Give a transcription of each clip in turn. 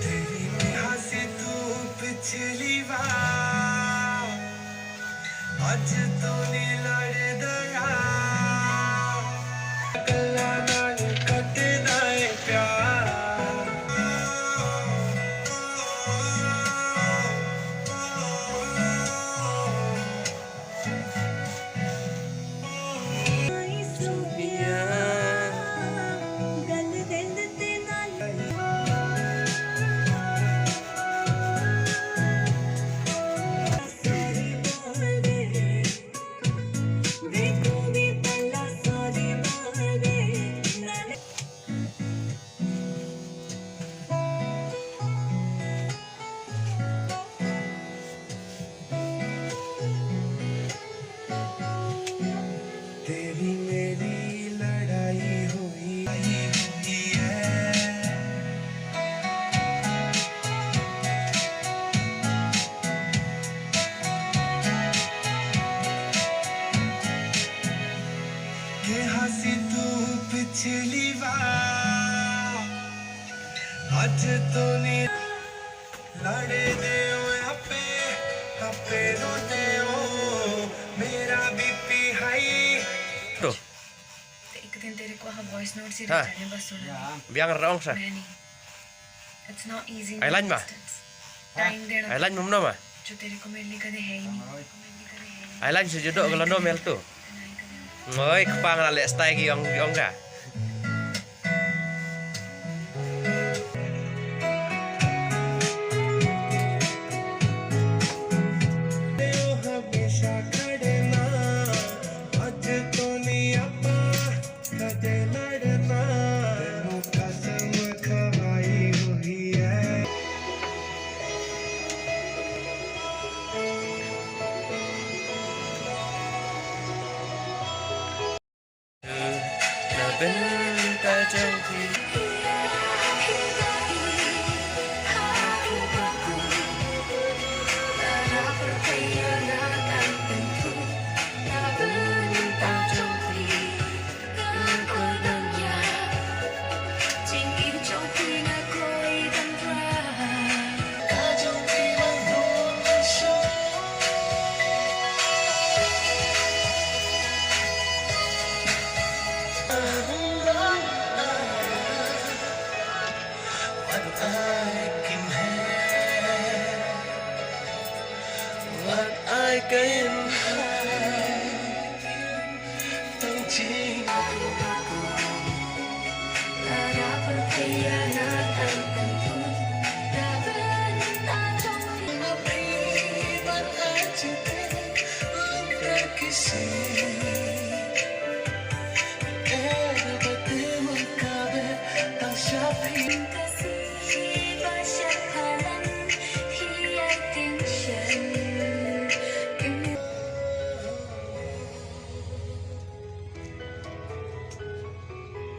तेरी हंसी तू पिछली बार आज तो नी लड़ दया कल्ला नाल कटदा है प्यार तेरी मेरी लड़ाई हुई है कि हंसी तू पिछली बार आज तो नी लड़े दे आपे आपे रोते हो मेरा बीपी हाई Tuh, एक दिन तेरे को हाँ वॉइस नोट से हाँ। रिटर्न बस सुना biang rong sa. मैं नहीं it's not easy Ay, lan ba? Time देना Ay lan mum nama. जो तेरे को मिलने का है ही नहीं Ay lan si judo kalau no mel tu. Ngoi kepang la lek stay ki ong ka. हमेशा खड़े ना आज तो नहीं अपा कदे लड़ना तेनों कसम खवाई हुई है Na benta jauh di what I can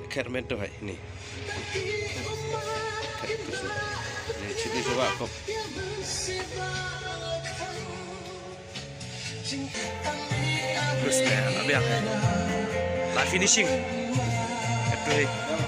Kermen tu hai ni. Ni sini coba kau. Terus ni, biang. La finishing. Itu.